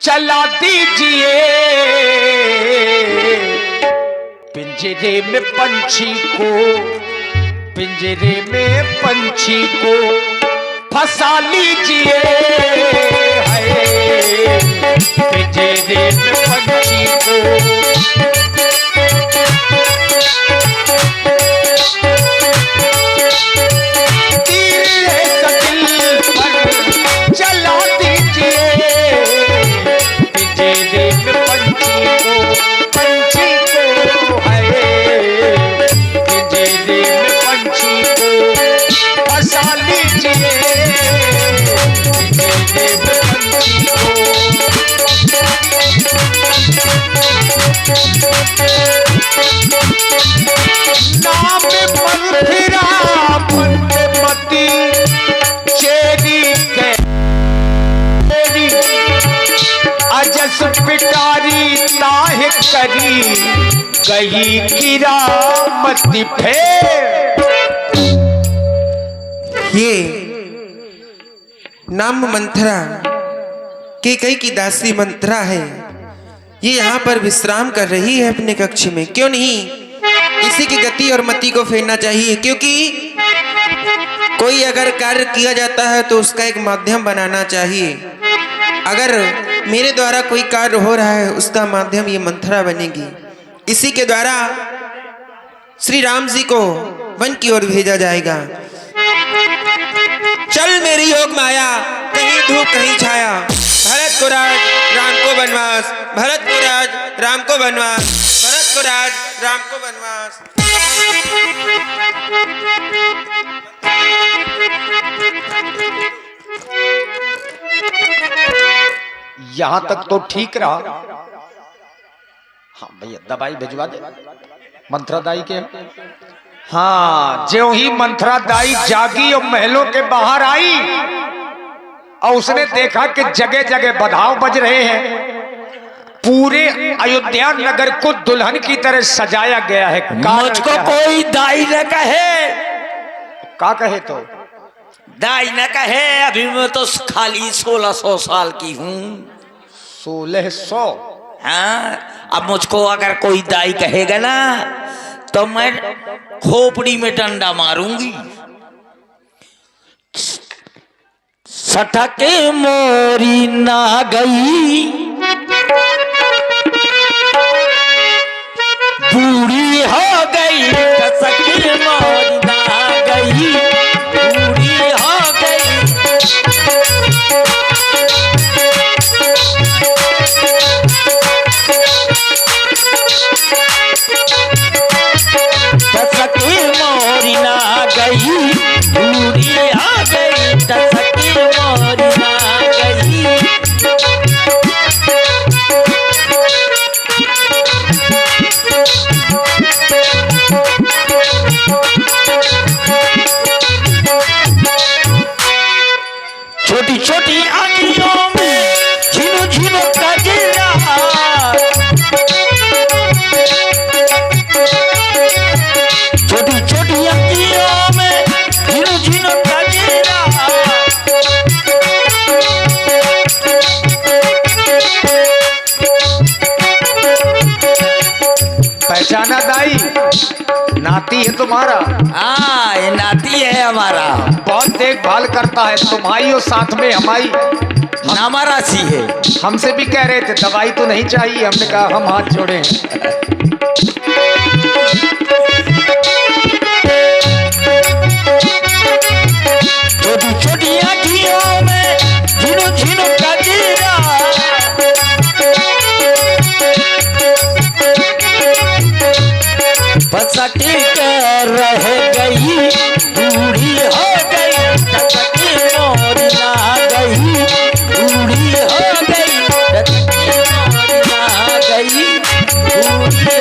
चला दीजिए पिंजरे में पंछी को, पिंजरे में पंछी को फंसा लीजिए, पिंजरे में पंछी को। पिटारी ताहे करी गई किरामती फेर। ये नाम मंथरा के कई की दासी मंथरा है। ये यहाँ पर विश्राम कर रही है अपने कक्ष में। क्यों नहीं इसी की गति और मति को फेरना चाहिए, क्योंकि कोई अगर कार्य किया जाता है तो उसका एक माध्यम बनाना चाहिए। अगर मेरे द्वारा कोई कार्य हो रहा है उसका माध्यम ये मंथरा बनेगी। इसी के द्वारा श्री राम जी को वन की ओर भेजा जाएगा। चल मेरी योग माया, कहीं धूप कहीं छाया, भरत को राज राम को वनवास, भरत को राज राम को वनवास, भरत को राज राम को वनवास। यहां तक तो ठीक रहा। हाँ भैया दवाई भिजवा दे मंथरा दाई के। हाँ ज्यों ही मंथरा दाई जागी और महलों के बाहर आई और उसने देखा कि जगह जगह बधाव बज रहे हैं। पूरे अयोध्या नगर को दुल्हन की तरह सजाया गया है। मुझको कोई दाई न कहे, का कहे तो दाई न कहे, अभी मैं तो खाली 1600 साल की हूँ। 1600? हाँ, अब मुझको अगर कोई दाई कहेगा ना तो मैं खोपड़ी में डंडा मारूंगी। सटके मोरी ना गई, बूढ़ी हो गई, सटके मोरी ना गई, बूढ़ी हो गई। टसकी मोरी ना गई, बूढ़ी आ गई, टसकी मोरी ना गई। छोटी छोटी आँखियों में झिनो झिनो कजरा, छोटी छोटी आँखियों में झिनो झिनो कजरा। पहचाना दाई? नाती है तुम्हारा? हाँ ये नाती है हमारा, बहुत देखभाल करता है तुम्हारी और साथ में हमारी। हमारा सी है। हमसे भी कह रहे थे दवाई तो नहीं चाहिए, हमने कहा हम हाथ जोड़े। छोटी छोटी आँखियों में झिनो झिनो कजरा, बसटी कर रह गई, बूढ़ी हो गई, टसकी मोरी ना गई, बूढ़ी हो गई, टसकी मोरी ना गई, बूढ़ी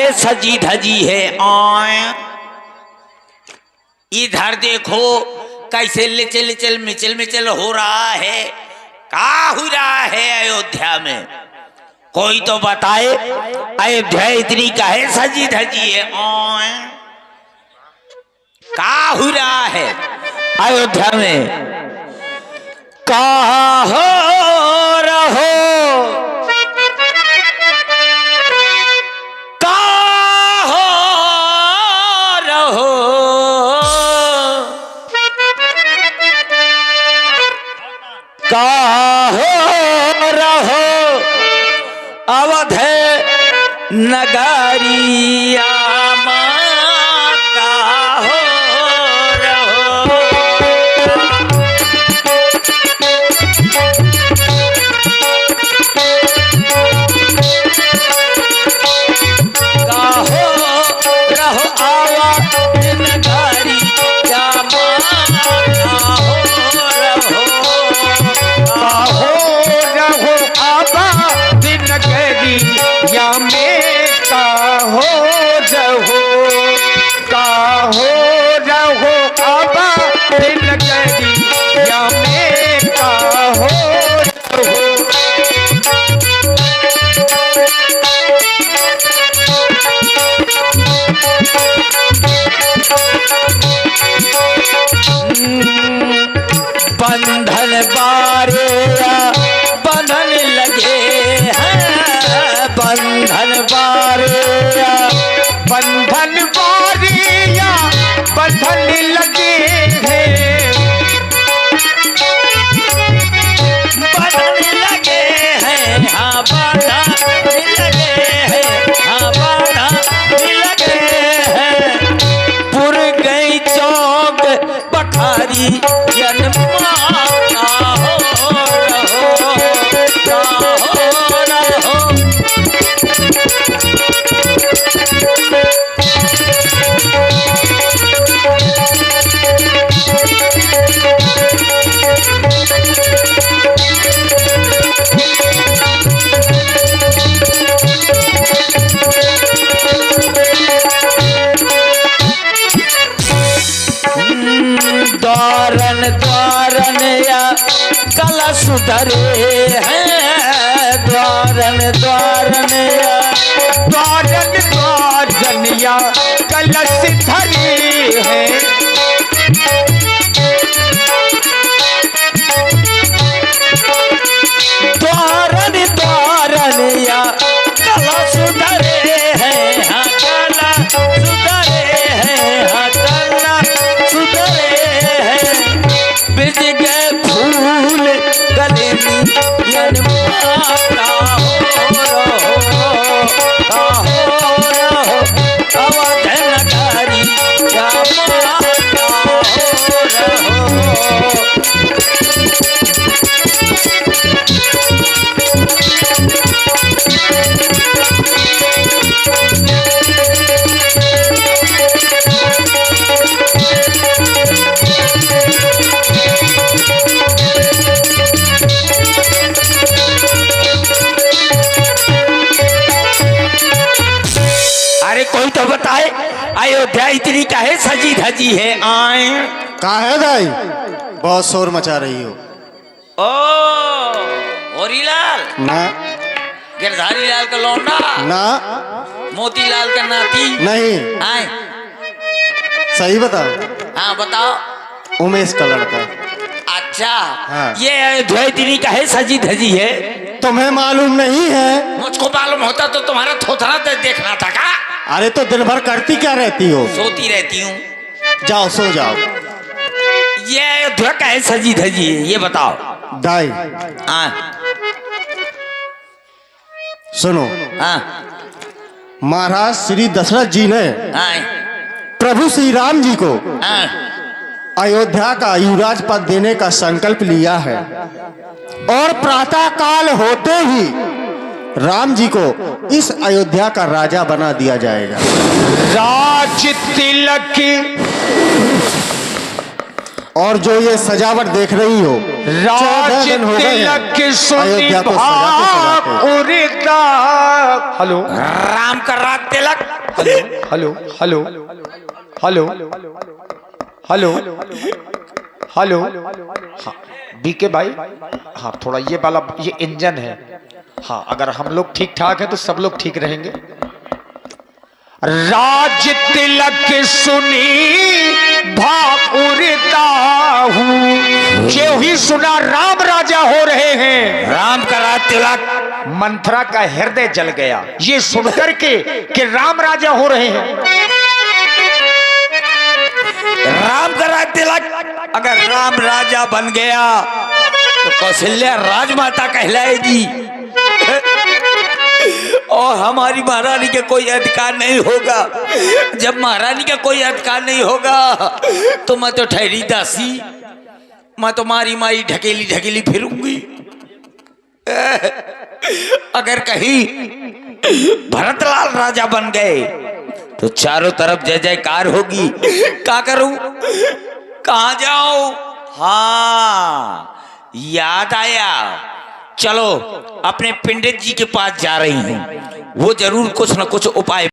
कहे सजी धजी है आए। इधर देखो कैसे लिचल लिचल मिचल मिचल हो रहा है। क्या हो रहा है अयोध्या में? कोई तो बताए अयोध्या इतनी काहे सजी धजी है आए? क्या हो रहा है अयोध्या में? कहाँ हो रहो, कहाँ हो रहो, कहाँ हो रहो अवध नगरिया माता हो रहो। काहो रहो अवध नगरिया माता हो रहो। काहो रहो आबाद नगरिया में, काहो रहो, काहो रहो आबाद नगरिया में, काहो रहो। बंधन बारे बंधन लगे हैं, बंधन बारे बंधन बारिया बंधन लगे हैं, बंधन लगे हैं, हाँ बंधन लगे हैं, हाँ बंधन लगे हैं। पुर गई चौक बखारी जन्मा हो रहो, हो रहो। द्वारन द्वारन या कलश धरे हैं, द्वारन द्वारन या द्वारन द्वारन या कलश धरे हैं। द्वारन द्वारन या कलश धरे हैं, हाँ कलश धरे हैं, हाँ कलश धरे हैं। बिज गए फूल गले में यन माता हो रहो, हो रहो अवध नगरी या माता हो रहो। अरे कोई तो बताए अयोध्या इतनी काहे सजी धजी है आए? कहाँ है दाई? बहुत शोर मचा रही हो। ओ होरीलाल, ना गिरधारी लाल का लौंडा, ना मोतीलाल का नाती नहीं, आए। सही बताओ। हाँ बताओ। उमेश का लड़का। अच्छा हाँ। ये अयोध्या इतनी काहे सजी धजी है? तुम्हें मालूम नहीं है? मुझको मालूम होता तो तुम्हारा थोथना देखना था का? अरे तो दिन भर करती क्या रहती हो? सोती रहती हूँ। जाओ सो जाओ। ये अयोध्या काहे सजी धजी है ये बताओ। दाई हाँ सुनो, हाँ महाराज श्री दशरथ जी ने हाँ प्रभु श्री राम जी को हाँ अयोध्या का युवराज पद देने का संकल्प लिया है और प्रातः काल होते ही राम जी को इस अयोध्या का राजा बना दिया जाएगा। राज तिलक और जो ये सजावट देख रही हो, 14 दिन हो गए हैं अयोध्या को सजाते उड़ता। हेलो राम का रात तिलक। Hello hello hello hello hello. हाँ बीके भाई, हाँ थोड़ा ये वाला ये इंजन है। हाँ अगर हम लोग ठीक ठाक हैं तो सब लोग ठीक रहेंगे। राज तिलक सुनी भाग उड़ता हूँ, जो ही सुना राम राजा हो रहे हैं। राम का रात तिलक। मंथरा का हृदय जल गया ये सुनकर के कि राम राजा हो रहे हैं। राम का राज तिलक। अगर राम राजा बन गया तो कौशल्या राजमाता कहलाएगी और हमारी महारानी के कोई अधिकार नहीं होगा। जब महारानी का कोई अधिकार नहीं होगा तो मैं तो ठहरी दासी, मैं तो मारी मारी ढकेली ढकेली फिरूंगी। अगर कहीं भरतलाल राजा बन गए तो चारों तरफ जय जयकार होगी। क्या करूं, कहां जाऊं? हाँ याद आया, चलो अपने पंडित जी के पास जा रही हूं, वो जरूर कुछ न कुछ उपाय